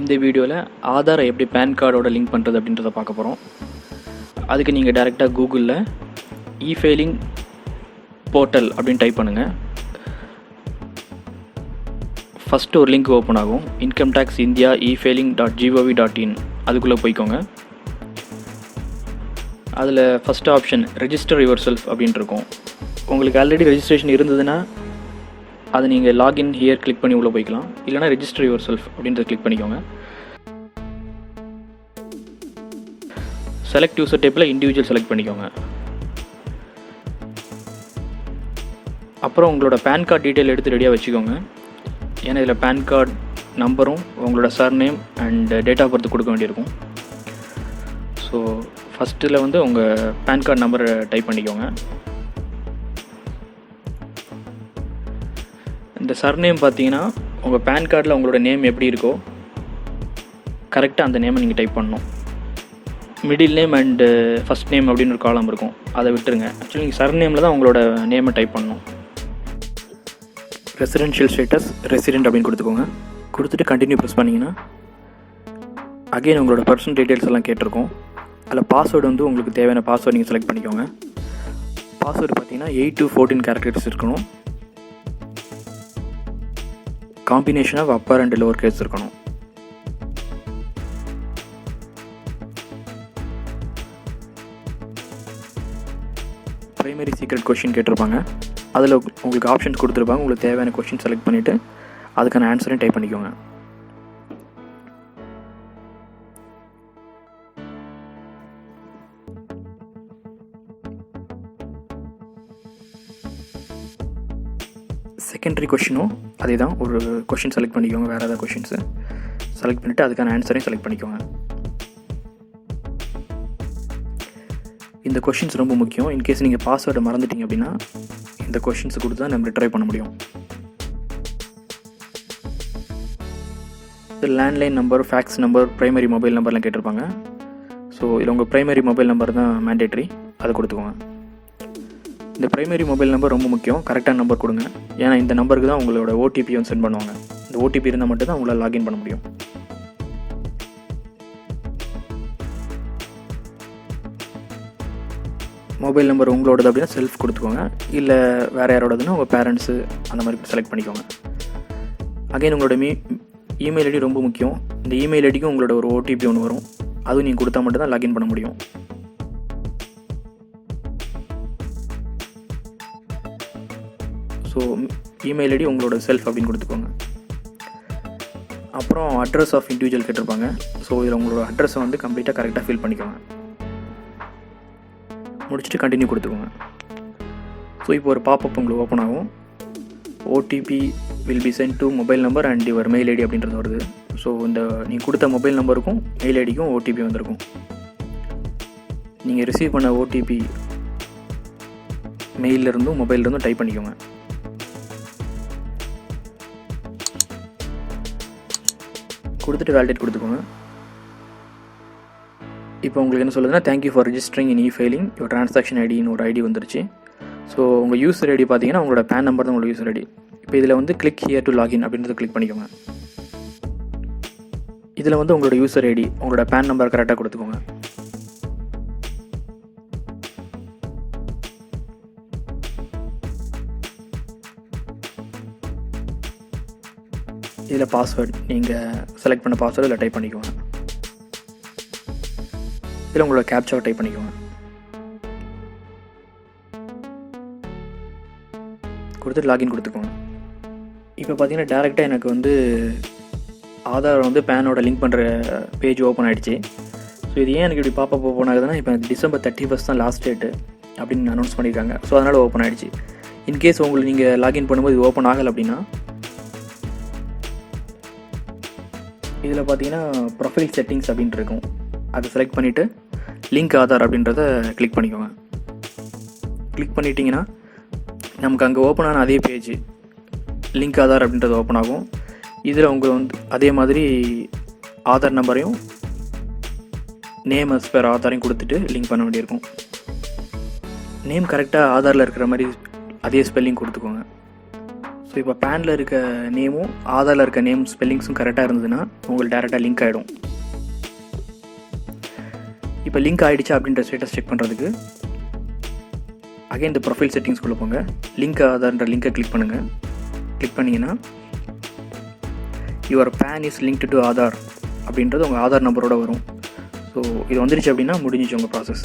இந்த வீடியோவில் ஆதாரை எப்படி பேன் கார்டோட லிங்க் பண்ணுறது அப்படின்றத பார்க்க போகிறோம். அதுக்கு நீங்கள் டைரெக்டாக கூகுளில் இ-ஃபைலிங் போர்ட்டல் அப்படின்னு டைப் பண்ணுங்கள். ஃபஸ்ட்டு ஒரு லிங்க் ஓப்பன் ஆகும். இன்கம் டேக்ஸ் இந்தியா e-filing.gov.in அதுக்குள்ளே போய்க்கோங்க. அதில் first option register your self அப்படின்ட்டு இருக்கும். உங்களுக்கு ஆல்ரெடி ரெஜிஸ்ட்ரேஷன் இருந்ததுன்னா அதை நீங்கள் லாகின் ஹியர் கிளிக் பண்ணி உள்ளே போய்க்கலாம். இல்லைனா ரெஜிஸ்டர் யுவர் செல்ஃப் அப்படின்றத கிளிக் பண்ணிக்கோங்க. செலக்ட் யூசர் டைப்பில் இண்டிவிஜுவல் செலக்ட் பண்ணிக்கோங்க. அப்புறம் உங்களோட பேன் கார்டு டீட்டெயில் எடுத்து ரெடியாக வச்சுக்கோங்க. ஏன்னா இதில் பேன் கார்டு நம்பரும் உங்களோட surname and date of birth கொடுக்க வேண்டியிருக்கும். ஸோ ஃபஸ்ட்டில் உங்கள் பேன் கார்டு நம்பரை டைப் பண்ணிக்கோங்க. இந்த சர்நேம் பார்த்தீங்கன்னா உங்கள் பேன் கார்டில் உங்களோட நேம் எப்படி இருக்கோ கரெக்டாக அந்த நேமை நீங்கள் டைப் பண்ணணும். Middle name and first name அப்படின்னு ஒரு காலம் இருக்கும், அதை விட்டுருங்க. ஆக்சுவலி நீங்கள் சர்நேமில் தான் உங்களோட நேமை டைப் பண்ணணும். ரெசிடென்ஷியல் ஸ்டேட்டஸ் ரெசிடென்ட் அப்படின்னு கொடுத்துக்கோங்க. கொடுத்துட்டு கண்டினியூ ப்ரெஸ் பண்ணிங்கன்னா அகெயின் உங்களோட பர்சனல் டீட்டெயில்ஸ் எல்லாம் கேட்டிருக்கோம். அதில் பாஸ்வேர்டு உங்களுக்கு தேவையான பாஸ்வேர்டு நீங்கள் செலக்ட் பண்ணிக்கோங்க. பாஸ்வேர்டு பார்த்தீங்கன்னா 8 to 14 கேரக்டர்ஸ் இருக்கணும். Combination of upper and lower case இருக்கணும். ப்ரைமரி சீக்ரெட் கொஷின் கேட்டிருப்பாங்க. அதில் உங்களுக்கு ஆப்ஷன்ஸ் கொடுத்துருப்பாங்க. உங்களுக்கு தேவையான கொஷின் செலக்ட் பண்ணிவிட்டு அதுக்கான ஆன்சரையும் டைப் பண்ணிக்கோங்க. செகண்டரி கொஷினும் அதே தான். ஒரு கொஷின் செலக்ட் பண்ணிக்கோங்க, வேறு ஏதாவது கொஷின்ஸு செலக்ட் பண்ணிவிட்டு அதுக்கான ஆன்சரையும் செலக்ட் பண்ணிக்கோங்க. இந்த கொஷின்ஸ் ரொம்ப முக்கியம். இன்கேஸ் நீங்கள் பாஸ்வேர்டை மறந்துட்டீங்க அப்படின்னா இந்த கொஷின்ஸ் கொடுத்து தான் நம்ம ரிட்ரை பண்ண முடியும். Landline number, fax number, primary mobile நம்பர்லாம் கேட்டிருப்பாங்க. ஸோ இதில் உங்கள் ப்ரைமரி மொபைல் நம்பர் தான் மேண்டேட்ரி, அதை கொடுத்துக்கோங்க. இந்த ப்ரைமரி மொபைல் நம்பர் ரொம்ப முக்கியம். கரெக்டான நம்பர் கொடுங்க. ஏன்னா இந்த நம்பருக்கு தான் உங்களோட ஓடிபி சென்ட் பண்ணுவாங்க. இந்த ஓடிபி இருந்தால் மட்டும் தான் உங்களால் லாகின் பண்ண முடியும். மொபைல் நம்பர் உங்களோடது அப்படின்னா செல்ஃப் கொடுத்துக்கோங்க. இல்லை வேறு யாரோடதுன்னா உங்கள் பேரண்ட்ஸு அந்த மாதிரி செலக்ட் பண்ணிக்கோங்க. அகைன் உங்களோட இமெயில் ஐடி ரொம்ப முக்கியம். இந்த இமெயில் ஐடிக்கும் உங்களோட ஒரு ஓடிபி ஒன்று வரும். அதுவும் நீங்கள் கொடுத்தா மட்டும் தான் லாகின் பண்ண முடியும். ஸோ இமெயில் ஐடி உங்களோட செல்ஃப் அப்படின்னு கொடுத்துக்கோங்க. அப்புறம் அட்ரஸ் ஆஃப் இண்டிவிஜுவல் கேட்டிருப்பாங்க. ஸோ இதில் உங்களோட அட்ரஸை கம்ப்ளீட்டாக கரெக்டாக ஃபில் பண்ணிக்கோங்க. முடிச்சுட்டு கண்டினியூ கொடுத்துக்கோங்க. ஸோ இப்போ ஒரு பாப்அப் உங்களுக்கு ஓப்பன் ஆகும். OTP will be sent to mobile number and your mail ID அப்படின்றது வருது. ஸோ இந்த நீங்கள் கொடுத்த மொபைல் நம்பருக்கும் மெயில் ஐடிக்கும் ஓடிபி வந்திருக்கும். நீங்கள் ரிசீவ் பண்ண ஓடிபி மெயிலிருந்தும் மொபைலிருந்தும் டைப் பண்ணிக்கோங்க. கொடுத்துட்டு வேலிடேட் கொடுத்துக்கோங்க. இப்போ உங்களுக்கு என்ன சொல்லுதுன்னா thank you for registering in e-filing your transaction ஐடின்னு ஒரு ஐடி வந்துருச்சு. ஸோ உங்கள் யூசர் ஐடி பார்த்தீங்கன்னா உங்களோட பேன் நம்பர் தான் உங்களோட யூசர் ஐடி. இப்போ இதில் கிளிக் ஹியர் டு லாகின் அப்படின்றத கிளிக் பண்ணிக்கோங்க. இதில் உங்களோட யூசர் ஐடி உங்களோட பேன் நம்பர் கரெக்டாக கொடுத்துக்கோங்க. இதில் பாஸ்வேர்டு நீங்கள் செலக்ட் பண்ண பாஸ்வேர்டு இதில் டைப் பண்ணிக்கோங்க. இதில் உங்களோட கேப்சாவை டைப் பண்ணிக்கோங்க. கொடுத்துட்டு லாகின் கொடுத்துக்கோங்க. இப்போ பார்த்தீங்கன்னா டேரெக்டாக எனக்கு ஆதார் பேனோட லிங்க் பண்ணுற பேஜ் ஓப்பன் ஆகிடுச்சு. ஸோ இது ஏன் எனக்கு இப்படி பாப்பப் ஓப்பன் ஆகுதுன்னா இப்போ டிசம்பர் 31 தான் லாஸ்ட் டேட்டு அப்படின்னு அனௌன்ஸ் பண்ணியிருக்காங்க. ஸோ அதனால் ஓப்பன் ஆகிடுச்சு. இன்கேஸ் உங்களுக்கு நீங்கள் லாகின் பண்ணும்போது இது ஓப்பன் ஆகலை அப்படின்னா இதில் பார்த்தீங்கன்னா ப்ரொஃபைல் செட்டிங்ஸ் அப்படின்ட்டு இருக்கும். அதை செலக்ட் பண்ணிவிட்டு லிங்க் ஆதார் அப்படின்றத கிளிக் பண்ணிக்கோங்க. கிளிக் பண்ணிட்டீங்கன்னா நமக்கு அங்கே ஓப்பன் ஆன அதே பேஜ் லிங்க் ஆதார் அப்படின்றது ஓப்பன் ஆகும். இதில் உங்களுக்கு அதே மாதிரி ஆதார் நம்பரையும் நேம் அஸ் பேர் ஆதாரையும் கொடுத்துட்டு லிங்க் பண்ண வேண்டியிருக்கும். நேம் கரெக்டாக ஆதாரில் இருக்கிற மாதிரி அதே ஸ்பெல்லிங் கொடுத்துக்கோங்க. ஸோ இப்போ பேனில் இருக்க நேமும் ஆதாரில் இருக்க நேம் ஸ்பெல்லிங்ஸும் கரெக்டாக இருந்ததுன்னா உங்களுக்கு டேரெக்டாக லிங்க் ஆகிடும். இப்போ லிங்க் ஆகிடுச்சா அப்படின்ற ஸ்டேட்டஸ் செக் பண்ணுறதுக்கு அகைன் இந்த ப்ரொஃபைல் செட்டிங்ஸ்குள்ளே போங்க. லிங்க் ஆதார்ன்ற லிங்கை கிளிக் பண்ணுங்கள். கிளிக் பண்ணிங்கன்னா your PAN is linked to Aadhaar அப்படின்றது உங்கள் ஆதார் நம்பரோட வரும். ஸோ இது வந்துருச்சு அப்படின்னா முடிஞ்சிச்சு உங்கள் ப்ராசஸ்.